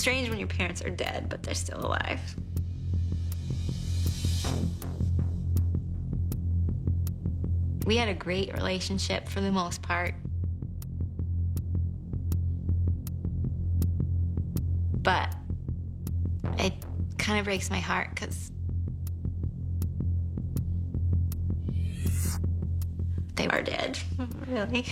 strange when your parents are dead, but they're still alive. We had a great relationship for the most part. But it kind of breaks my heart because they are dead, really.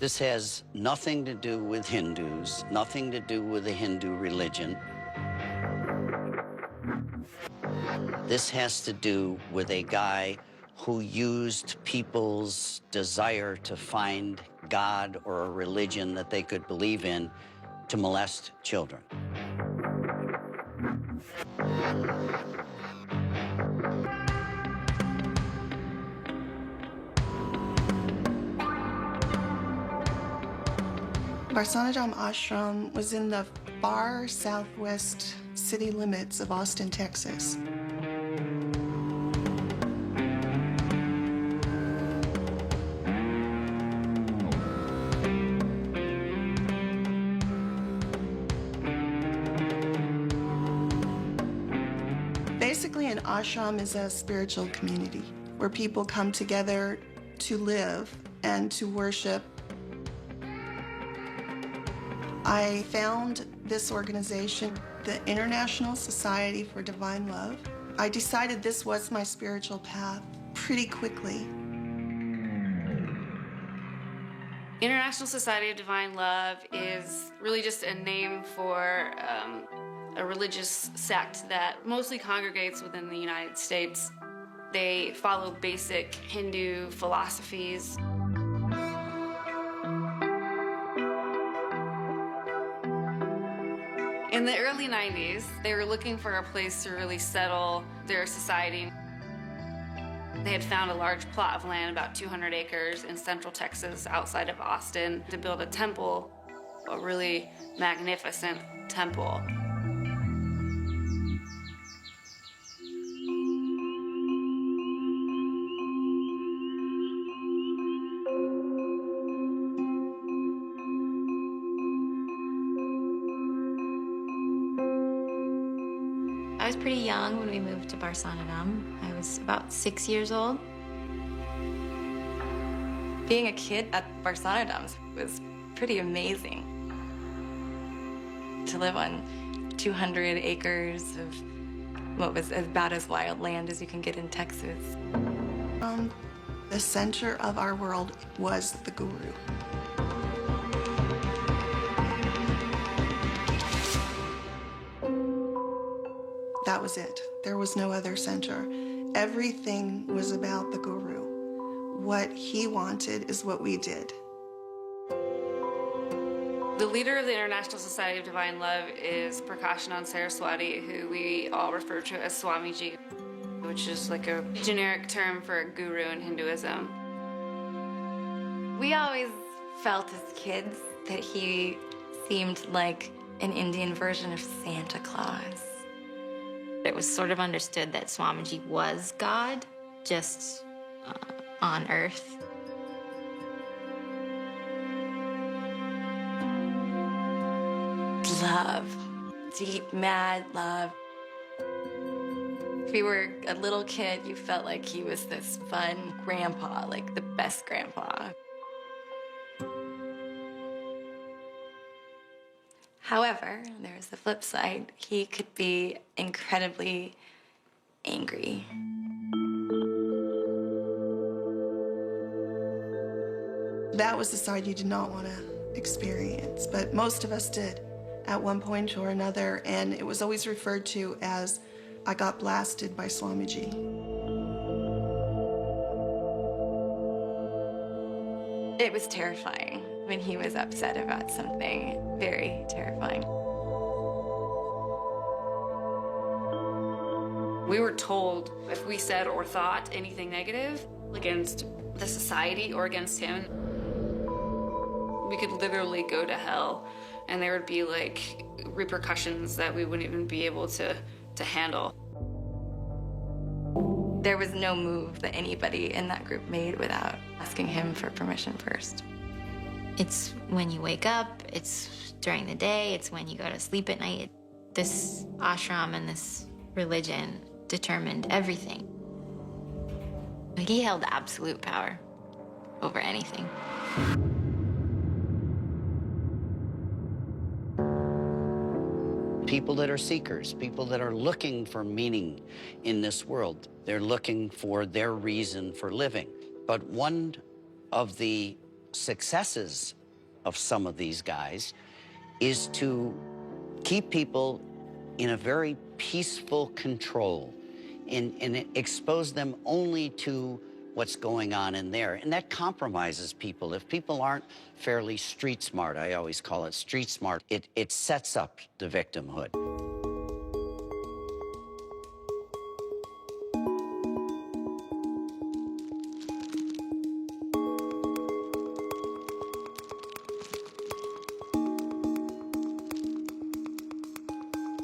This has nothing to do with Hindus, nothing to do with the Hindu religion. This has to do with a guy who used people's desire to find God or a religion that they could believe in to molest children. Barsanadam Ashram was in the far southwest city limits of Austin, Texas. Basically, an ashram is a spiritual community where people come together to live and to worship. I found this organization, the International Society for Divine Love. I decided this was my spiritual path pretty quickly. International Society of Divine Love is really just a name for a religious sect that mostly congregates within the United States. They follow basic Hindu philosophies. In the early 90s, they were looking for a place to really settle their society. They had found a large plot of land, about 200 acres in central Texas, outside of Austin, to build a temple, a really magnificent temple. I was pretty young when we moved to Barsanadam. I was about 6 years old. Being a kid at Barsanadam was pretty amazing. To live on 200 acres of what was about as wild land as you can get in Texas. The center of our world was the guru. That was it. There was no other center. Everything was about the guru. What he wanted is what we did. The leader of the International Society of Divine Love is Prakashanand Saraswati, who we all refer to as Swamiji, which is like a generic term for a guru in Hinduism. We always felt as kids that he seemed like an Indian version of Santa Claus. It was sort of understood that Swamiji was God, just on Earth. Love, deep, mad love. If you were a little kid, you felt like he was this fun grandpa, like the best grandpa. However, there's the flip side. He could be incredibly angry. That was the side you did not want to experience, but most of us did at one point or another, and it was always referred to as, I got blasted by Swamiji. It was terrifying when he was upset about something. Very terrifying. We were told if we said or thought anything negative against the society or against him, we could literally go to hell, and there would be like repercussions that we wouldn't even be able to handle. There was no move that anybody in that group made without asking him for permission first. It's when you wake up, it's during the day, it's when you go to sleep at night. This ashram and this religion determined everything. Like, he held absolute power over anything. People that are seekers, people that are looking for meaning in this world, they're looking for their reason for living. But one of the successes of some of these guys is to keep people in a very peaceful control and expose them only to what's going on in there. And that compromises people. If people aren't fairly street smart, I always call it street smart, it sets up the victimhood.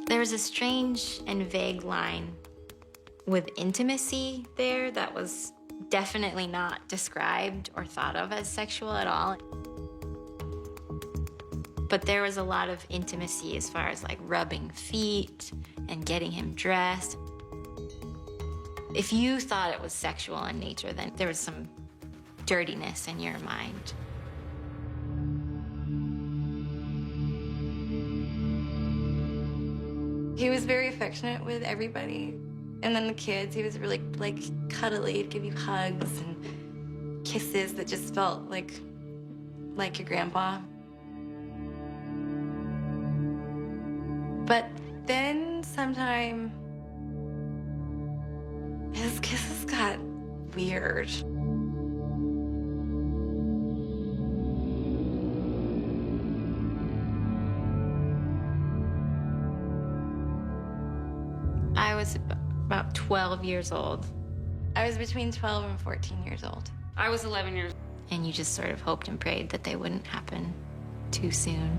There was a strange and vague line with intimacy there that was definitely not described or thought of as sexual at all. But there was a lot of intimacy as far as like rubbing feet and getting him dressed. If you thought it was sexual in nature, then there was some dirtiness in your mind. He was very affectionate with everybody. And then the kids, he was really, like, cuddly. He'd give you hugs and kisses that just felt like your grandpa. But then sometime, his kisses got weird. I was about 12 years old, I was between 12 and 14 years old. I was 11 years. and you just sort of hoped and prayed that they wouldn't happen too soon.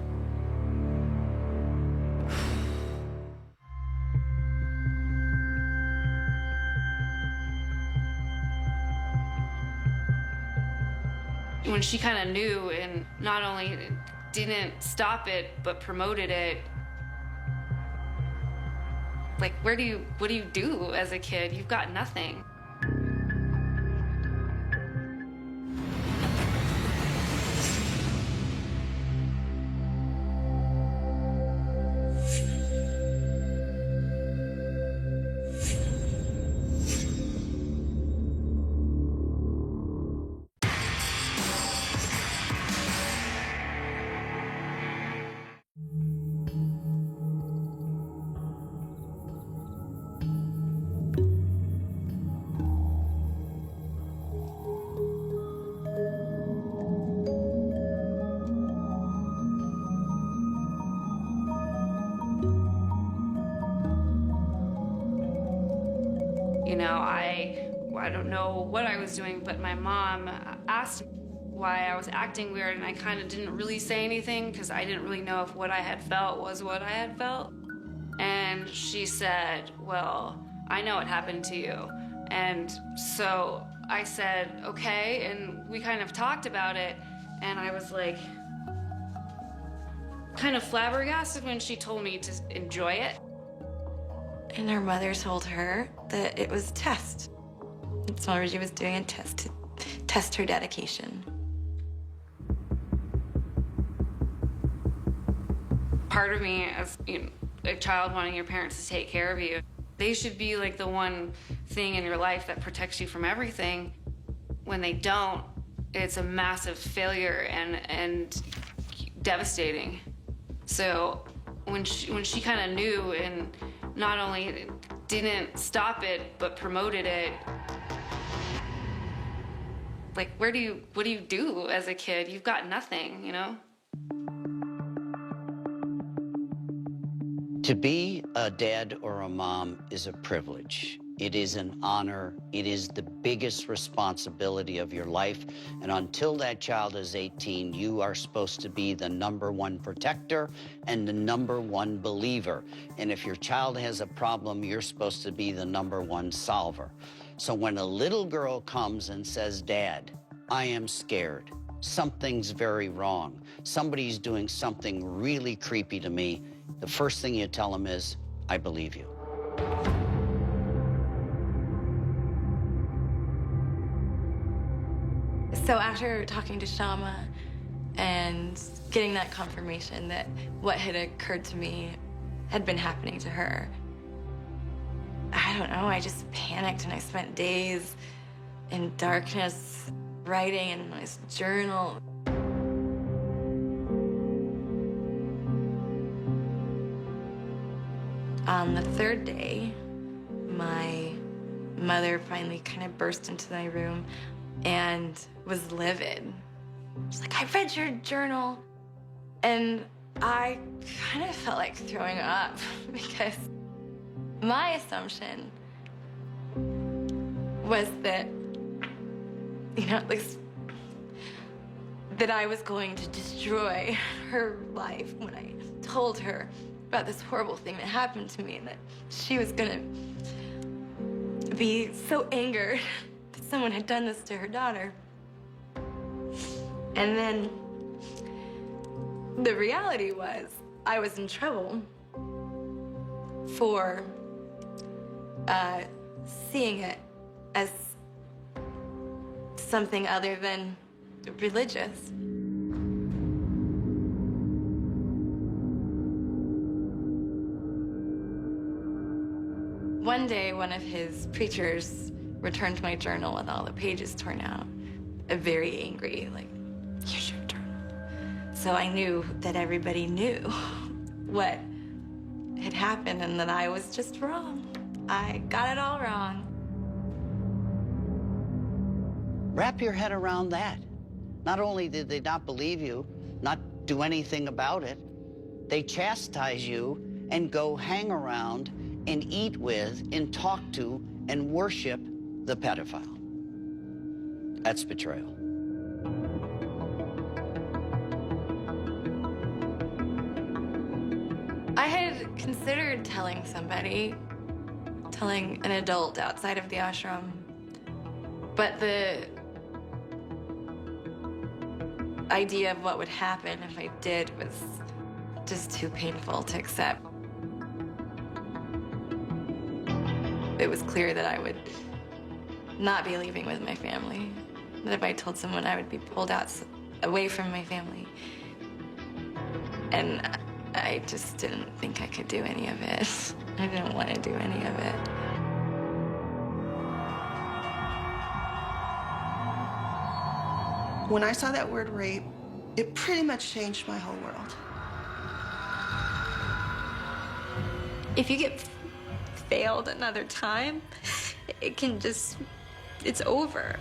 When she kind of knew and not only didn't stop it, but promoted it, like, what do you do as a kid? You've got nothing. You know, I don't know what I was doing, but my mom asked why I was acting weird, and I kind of didn't really say anything because I didn't really know if what I had felt was what I had felt. And she said, well, I know what happened to you. And so I said, okay, and we kind of talked about it, and I was like, kind of flabbergasted when she told me to enjoy it. And her mother told her that it was a test. Smarty was doing a test to test her dedication. Part of me, as a child wanting your parents to take care of you, they should be like the one thing in your life that protects you from everything. When they don't, it's a massive failure and devastating. So when she kind of knew and not only didn't stop it, but promoted it, like, what do you do as a kid? You've got nothing, you know? To be a dad or a mom is a privilege. It is an honor. It is the biggest responsibility of your life. And until that child is 18, you are supposed to be the #1 protector and the #1 believer. And if your child has a problem, you're supposed to be the #1 solver. So when a little girl comes and says, Dad, I am scared, something's very wrong. Somebody's doing something really creepy to me. The first thing you tell them is, I believe you. So after talking to Shama and getting that confirmation that what had occurred to me had been happening to her, I don't know, I just panicked and I spent days in darkness writing in this journal. On the third day, my mother finally kind of burst into my room and was livid. She's like, I read your journal. And I kind of felt like throwing up because my assumption was that, you know, at least that I was going to destroy her life when I told her about this horrible thing that happened to me, and that she was gonna be so angered that someone had done this to her daughter. And then the reality was I was in trouble for seeing it as something other than religious. One day, one of his preachers returned my journal with all the pages torn out, very angry, like, here's your journal. So I knew that everybody knew what had happened and that I was just wrong. I got it all wrong. Wrap your head around that. Not only did they not believe you, not do anything about it, they chastise you and go hang around and eat with and talk to and worship the pedophile. That's betrayal. I had considered telling somebody, telling an adult outside of the ashram, but the idea of what would happen if I did was just too painful to accept. It was clear that I would not be leaving with my family, that if I told someone I would be pulled out away from my family. And I just didn't think I could do any of it. I didn't want to do any of it. When I saw that word rape, it pretty much changed my whole world. If you get failed another time, it can just, it's over.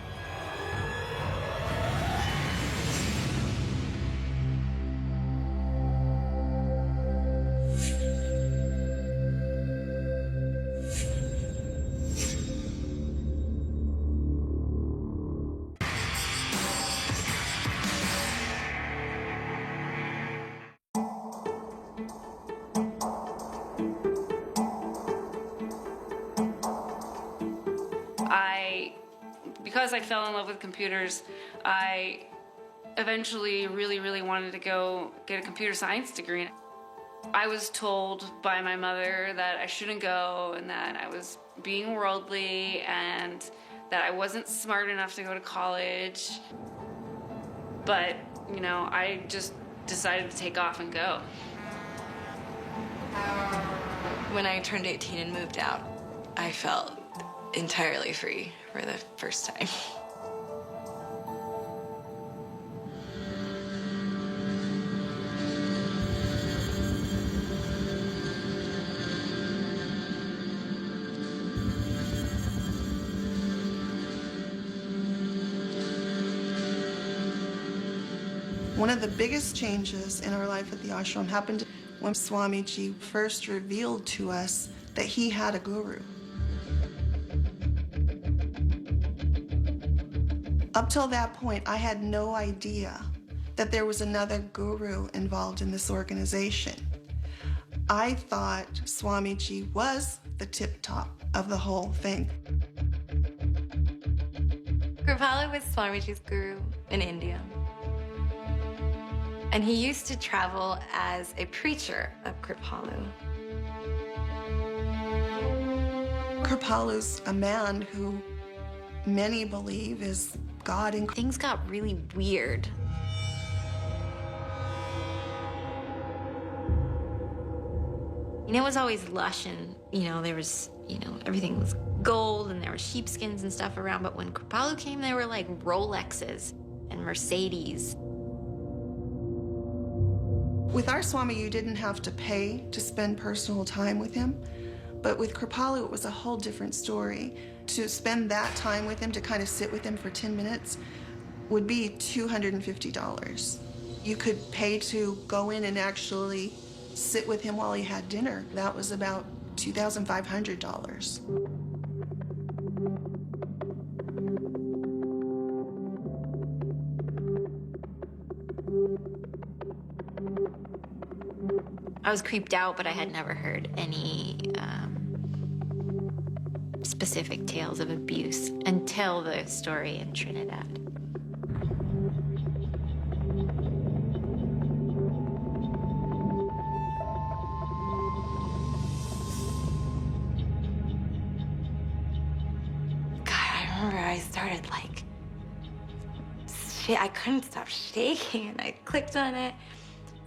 Because I fell in love with computers, I eventually really wanted to go get a computer science degree. I was told by my mother that I shouldn't go and that I was being worldly and that I wasn't smart enough to go to college. But, you know, I just decided to take off and go. When I turned 18 and moved out, I felt entirely free for the first time. One of the biggest changes in our life at the ashram happened when Swamiji first revealed to us that he had a guru. Up till that point, I had no idea that there was another guru involved in this organization. I thought Swamiji was the tip top of the whole thing. Kripala was Swamiji's guru in India. And he used to travel as a preacher of Kripalu. Kripalu's a man who many believe is God in. Things got really weird. And it was always lush and, there was, everything was gold and there were sheepskins and stuff around. But when Kripalu came, there were like Rolexes and Mercedes. With our Swami, you didn't have to pay to spend personal time with him. But with Kripalu, it was a whole different story. To spend that time with him, to kind of sit with him for 10 minutes, would be $250. You could pay to go in and actually sit with him while he had dinner. That was about $2,500. I was creeped out, but I had never heard any specific tales of abuse until the story in Trinidad. God, I remember I started I couldn't stop shaking, and I clicked on it,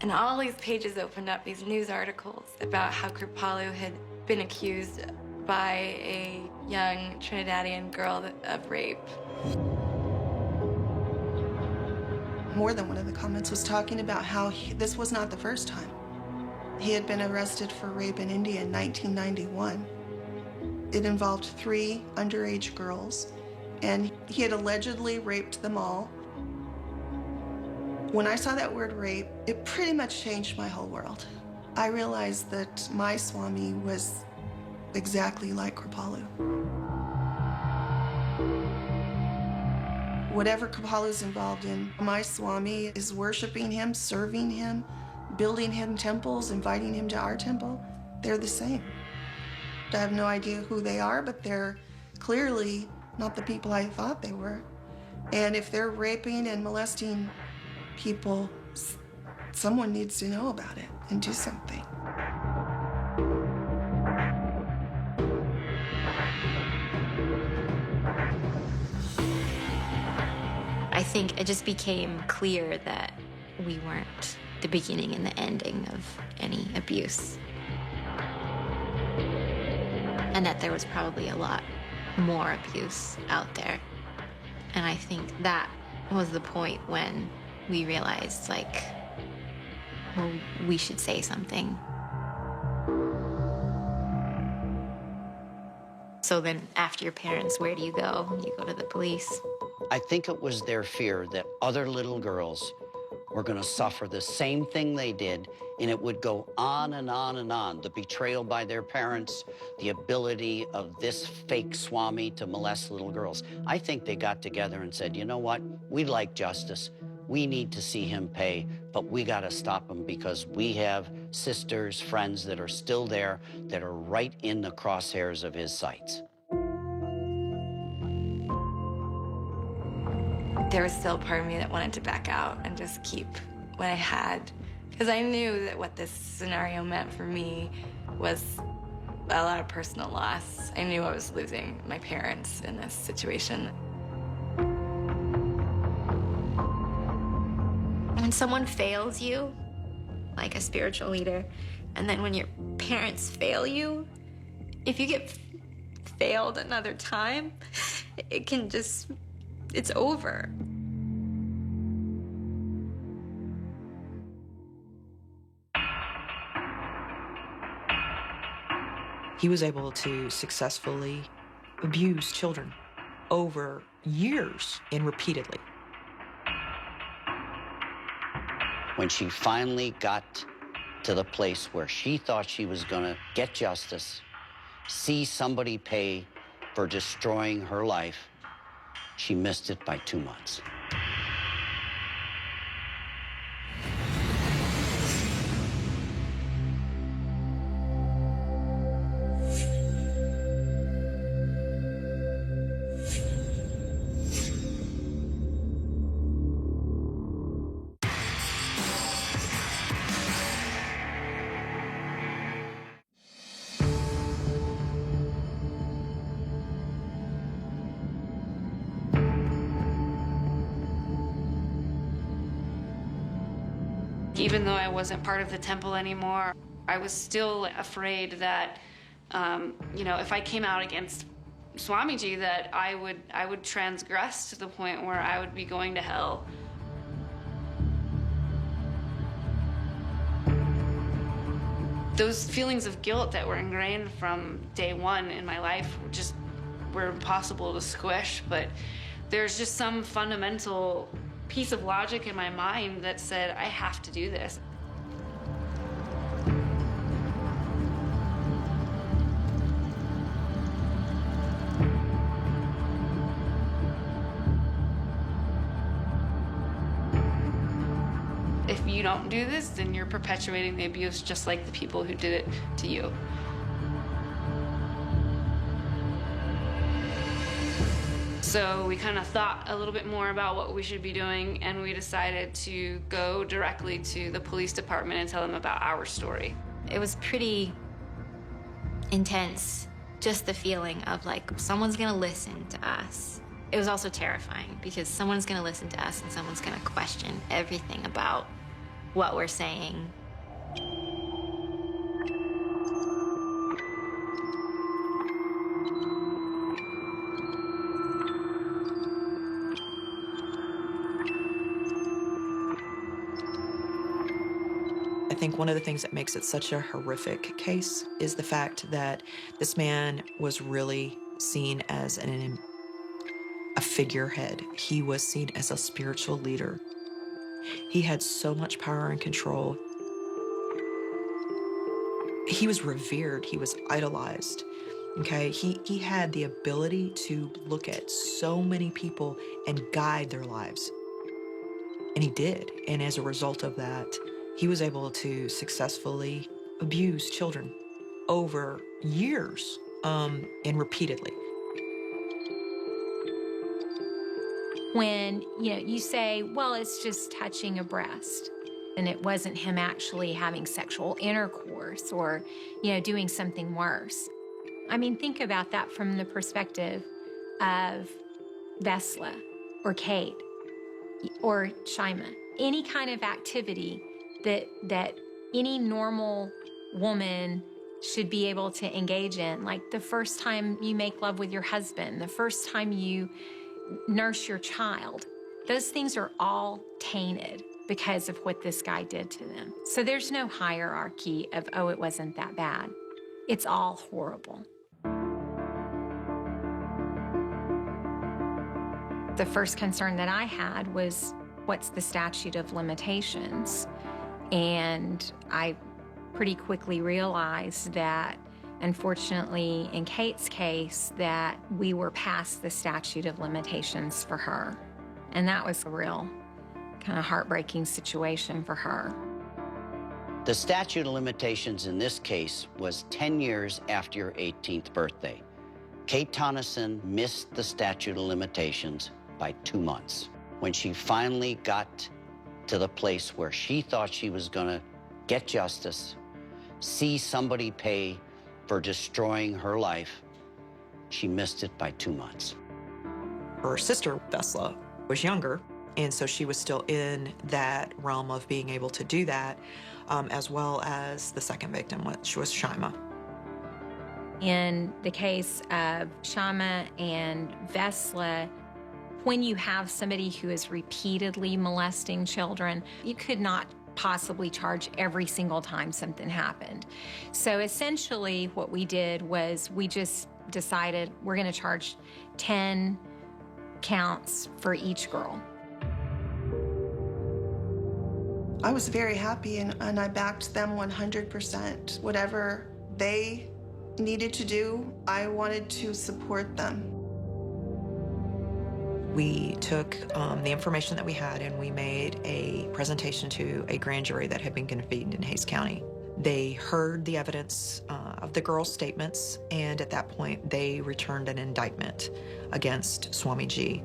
and all these pages opened up, these news articles about how Kripalu had been accused by a young Trinidadian girl of rape. More than one of the comments was talking about how this was not the first time. He had been arrested for rape in India in 1991. It involved 3 underage girls, and he had allegedly raped them all. When I saw that word rape, it pretty much changed my whole world. I realized that my Swami was exactly like Kripalu. Whatever Kripalu's involved in, my Swami is worshiping him, serving him, building him temples, inviting him to our temple. They're the same. I have no idea who they are, but they're clearly not the people I thought they were. And if they're raping and molesting people, someone needs to know about it and do something. I think it just became clear that we weren't the beginning and the ending of any abuse. And that there was probably a lot more abuse out there. And I think that was the point when we realized, well, we should say something. So then after your parents, where do you go? You go to the police. I think it was their fear that other little girls were going to suffer the same thing they did, and it would go on and on and on. The betrayal by their parents, the ability of this fake Swami to molest little girls. I think they got together and said, you know what? We like justice. We need to see him pay, but we got to stop him because we have sisters, friends that are still there, that are right in the crosshairs of his sights. There was still a part of me that wanted to back out and just keep what I had, because I knew that what this scenario meant for me was a lot of personal loss. I knew I was losing my parents in this situation. When someone fails you, like a spiritual leader, and then when your parents fail you, if you get failed another time, it can just, it's over. He was able to successfully abuse children over years and repeatedly. When she finally got to the place where she thought she was going to get justice, see somebody pay for destroying her life, she missed it by 2 months. Even though I wasn't part of the temple anymore, I was still afraid that, you know, if I came out against Swamiji, that I would transgress to the point where I would be going to hell. Those feelings of guilt that were ingrained from day one in my life were impossible to squish, but there's just some fundamental piece of logic in my mind that said, I have to do this. If you don't do this, then you're perpetuating the abuse just like the people who did it to you. So we kind of thought a little bit more about what we should be doing, and we decided to go directly to the police department and tell them about our story. It was pretty intense, just the feeling of like, someone's gonna listen to us. It was also terrifying because someone's gonna listen to us and someone's gonna question everything about what we're saying. I think one of the things that makes it such a horrific case is the fact that this man was really seen as a figurehead. He was seen as a spiritual leader. He had so much power and control. He was revered. He was idolized. Okay, he had the ability to look at so many people and guide their lives. And he did. And as a result of that, he was able to successfully abuse children over years and repeatedly. When, you say, well, it's just touching a breast, and it wasn't him actually having sexual intercourse or, doing something worse. I mean, think about that from the perspective of Vesla or Kate or Shima. Any kind of activity that any normal woman should be able to engage in, like the first time you make love with your husband, the first time you nurse your child, those things are all tainted because of what this guy did to them. So there's no hierarchy of, oh, it wasn't that bad. It's all horrible. The first concern that I had was, what's the statute of limitations? And I pretty quickly realized that, unfortunately, in Kate's case, that we were past the statute of limitations for her. And that was a real kind of heartbreaking situation for her. The statute of limitations in this case was 10 years after your 18th birthday. Kate Tonneson missed the statute of limitations by 2 months. When she finally got to the place where she thought she was gonna get justice, see somebody pay for destroying her life, she missed it by 2 months. Her sister, Vesla, was younger, and so she was still in that realm of being able to do that, as well as the second victim, which was Shima. In the case of Shima and Vesla, when you have somebody who is repeatedly molesting children, you could not possibly charge every single time something happened. So essentially what we did was we just decided we're going to charge 10 counts for each girl. I was very happy and I backed them 100%. Whatever they needed to do, I wanted to support them. We took the information that we had and we made a presentation to a grand jury that had been convened in Hays County. They heard the evidence of the girls' statements, and at that point, they returned an indictment against Swamiji.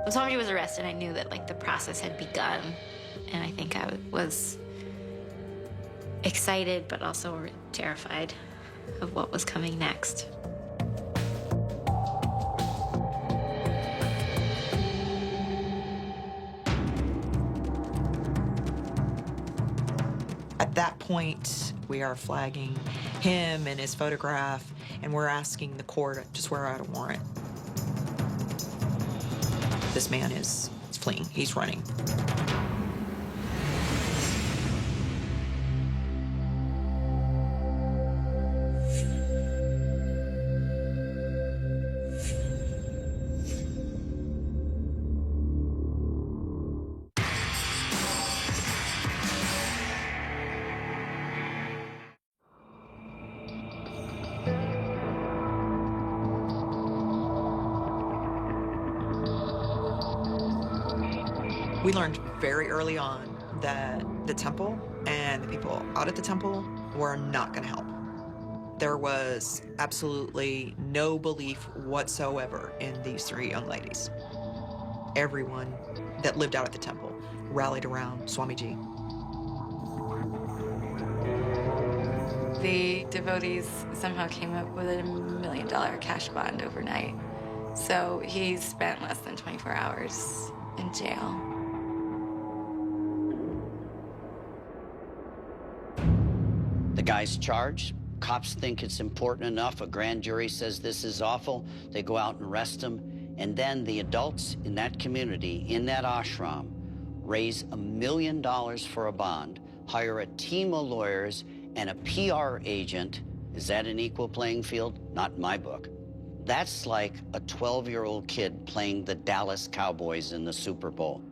When Swamiji was arrested, I knew that the process had begun, and I think I was excited but also terrified of what was coming next. point, we are flagging him and his photograph, and we're asking the court to swear out a warrant. This man is fleeing. He's running. We learned very early on that the temple and the people out at the temple were not going to help. There was absolutely no belief whatsoever in these three young ladies. Everyone that lived out at the temple rallied around Swamiji. The devotees somehow came up with a $1 million cash bond overnight. So he spent less than 24 hours in jail. The guy's charged. Cops think it's important enough. A grand jury says this is awful. They go out and arrest him. And then the adults in that community, in that ashram, raise $1 million for a bond, hire a team of lawyers and a PR agent. Is that an equal playing field? Not in my book. That's like a 12-year-old kid playing the Dallas Cowboys in the Super Bowl.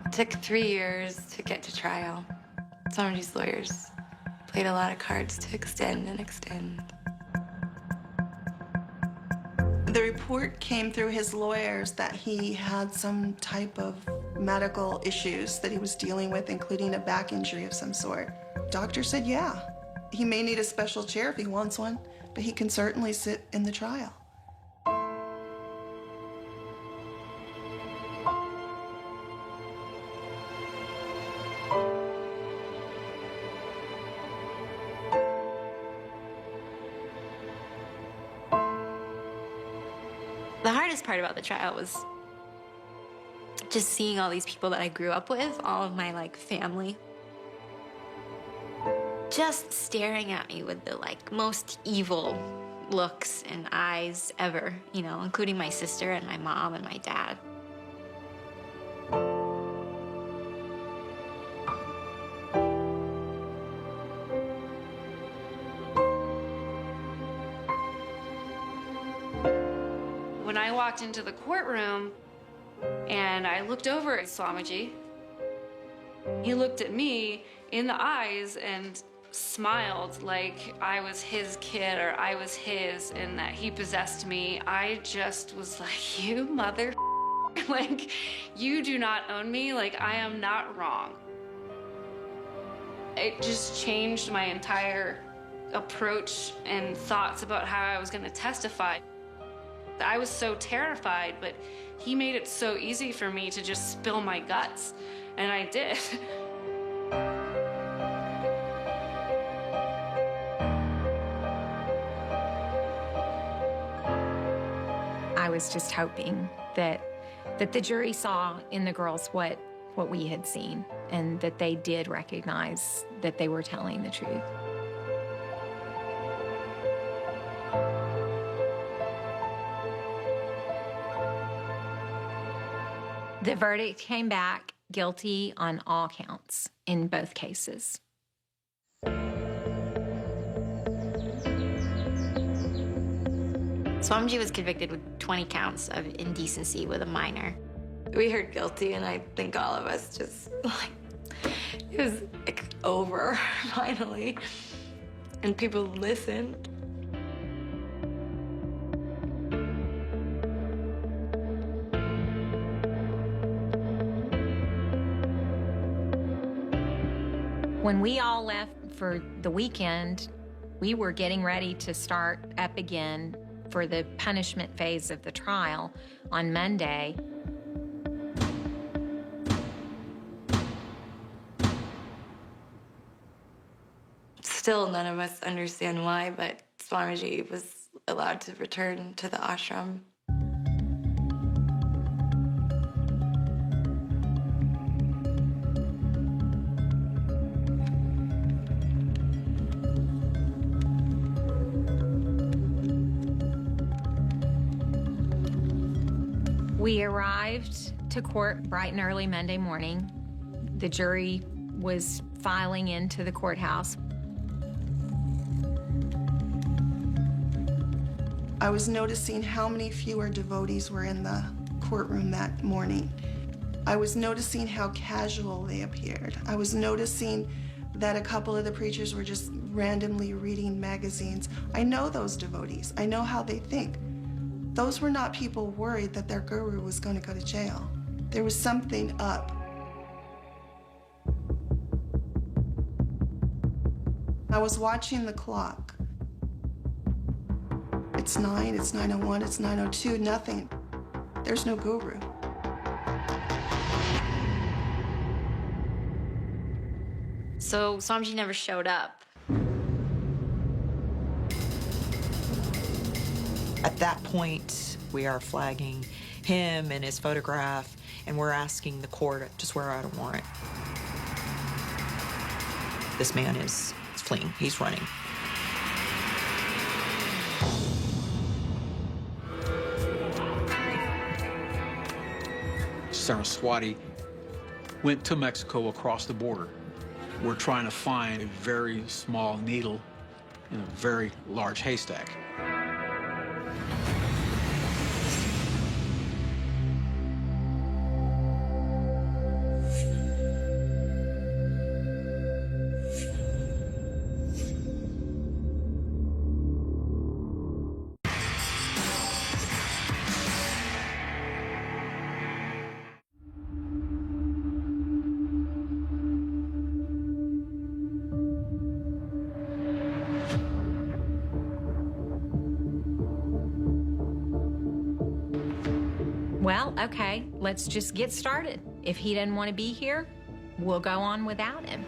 It took 3 years to get to trial. Some of these lawyers played a lot of cards to extend and extend. The report came through his lawyers that he had some type of medical issues that he was dealing with, including a back injury of some sort. Doctor said, yeah, he may need a special chair if he wants one, but he can certainly sit in the trial. The hardest part about the trial was just seeing all these people that I grew up with, all of my family, just staring at me with the most evil looks and eyes ever, including my sister and my mom and my dad. When I walked into the courtroom and I looked over at Swamiji, he looked at me in the eyes and smiled like I was his kid or I was his and that he possessed me. I just was like, you mother, you do not own me, I am not wrong. It just changed my entire approach and thoughts about how I was going to testify. I was so terrified, but he made it so easy for me to just spill my guts, and I did. I was just hoping that the jury saw in the girls what we had seen, and that they did recognize that they were telling the truth. The verdict came back guilty on all counts in both cases. Swamiji was convicted with 20 counts of indecency with a minor. We heard guilty, and I think all of us just, it was over, finally. And people listened. When we all left for the weekend, we were getting ready to start up again for the punishment phase of the trial on Monday. Still, none of us understand why, but Swamiji was allowed to return to the ashram. We arrived to court bright and early Monday morning. The jury was filing into the courthouse. I was noticing how many fewer devotees were in the courtroom that morning. I was noticing how casual they appeared. I was noticing that a couple of the preachers were just randomly reading magazines. I know those devotees. I know how they think. Those were not people worried that their guru was going to go to jail. There was something up. I was watching the clock. It's 9, it's 9:01, it's 9:02, nothing. There's no guru. So Swamiji never showed up. At that point, we are flagging him and his photograph, and we're asking the court to swear out a warrant. This man is fleeing. He's running. s2e6 went to Mexico across the border. We're trying to find a very small needle in a very large haystack. Well, okay, let's just get started. If he doesn't want to be here, we'll go on without him.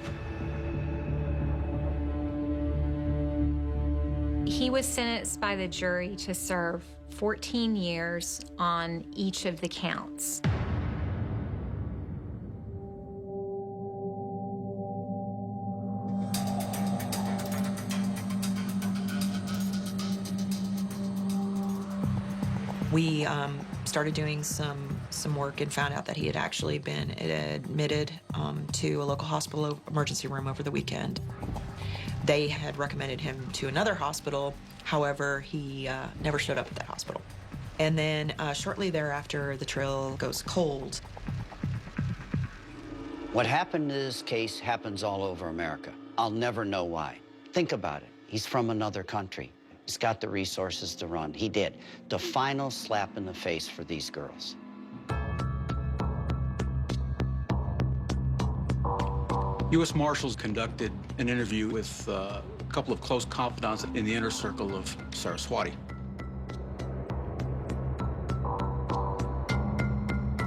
He was sentenced by the jury to serve 14 years on each of the counts. We started doing some work and found out that he had actually been admitted to a local hospital emergency room over the weekend. They had recommended him to another hospital. However, he never showed up at that hospital. And then shortly thereafter, the trail goes cold. What happened in this case happens all over America. I'll never know why. Think about it. He's from another country. He's got the resources to run. He did. The final slap in the face for these girls. U.S. Marshals conducted an interview with a couple of close confidants in the inner circle of s2e6.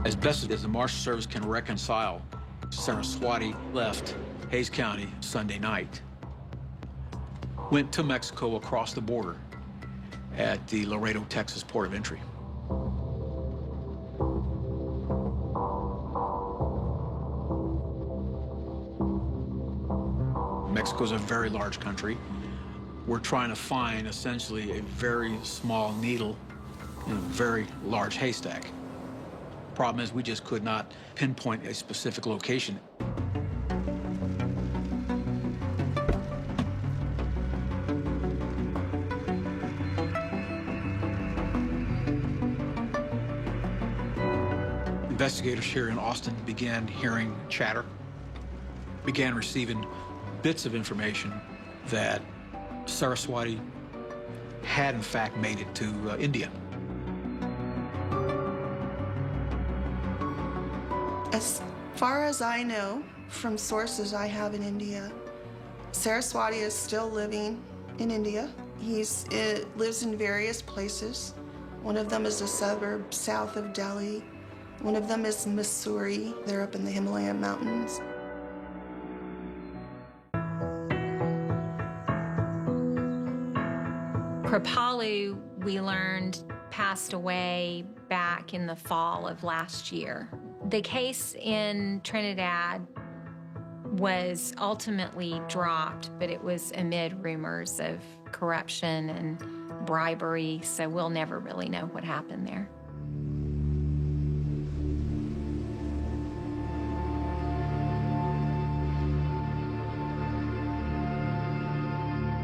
As best as the Marshal Service can reconcile, s2e6 left Hays County Sunday night, went to Mexico across the border at the Laredo, Texas port of entry. Mexico's a very large country. We're trying to find essentially a very small needle in a very large haystack. Problem is, we just could not pinpoint a specific location. Investigators here in Austin began hearing chatter, began receiving bits of information that s2e6 had in fact made it to India. As far as I know, from sources I have in India, s2e6 is still living in India. He lives in various places. One of them is a suburb south of Delhi. One of them is Missouri. They're up in the Himalayan mountains. Kripalu, we learned, passed away back in the fall of last year. The case in Trinidad was ultimately dropped, but it was amid rumors of corruption and bribery, so we'll never really know what happened there.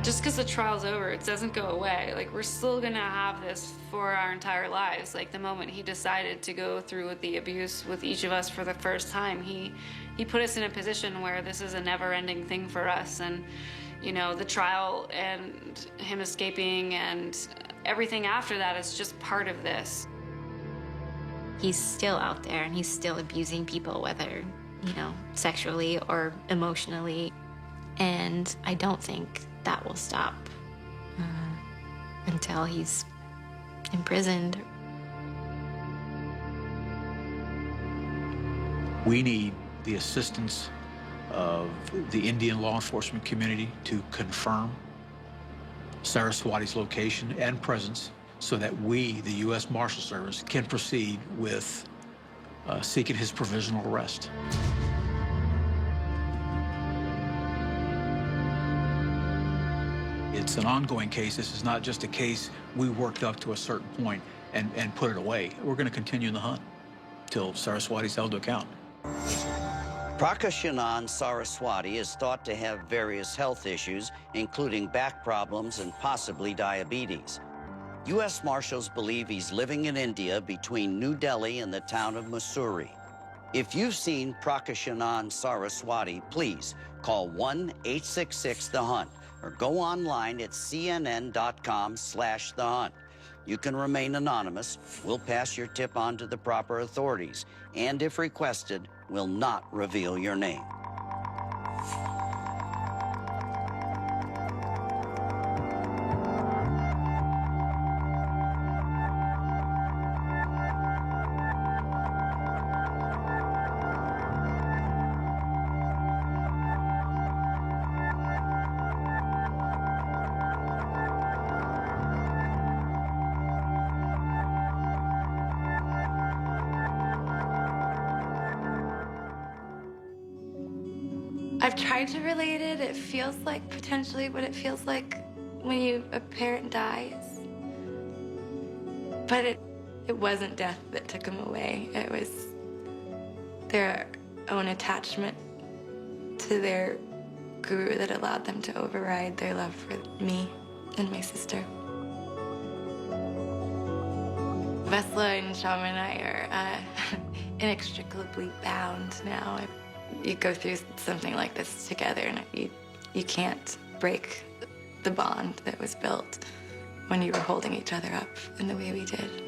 Just because the trial's over, it doesn't go away. Like, we're still gonna have this for our entire lives. Like, the moment he decided to go through with the abuse with each of us for the first time, he put us in a position where this is a never-ending thing for us. And, you know, the trial and him escaping and everything after that is just part of this. He's still out there and he's still abusing people, whether, you know, sexually or emotionally. And I don't think that will stop until he's imprisoned. We need the assistance of the Indian law enforcement community to confirm Saraswati's location and presence so that we, the U.S. Marshal Service, can proceed with seeking his provisional arrest. It's an ongoing case. This is not just a case we worked up to a certain point and put it away. We're going to continue the hunt till Saraswati's held to account. Prakashanan Saraswati is thought to have various health issues, including back problems and possibly diabetes. U.S. Marshals believe he's living in India between New Delhi and the town of Mussoorie. If you've seen Prakashanan Saraswati, please call 1-866-THE-HUNT or go online at cnn.com/The Hunt. You can remain anonymous. We'll pass your tip on to the proper authorities, and if requested, will not reveal your name. I've tried to relate it. It feels like potentially what it feels like when a parent dies. But it wasn't death that took him away. It was their own attachment to their guru that allowed them to override their love for me and my sister. Vesla and Shama and I are inextricably bound now. You go through something like this together, and you can't break the bond that was built when you were holding each other up in the way we did.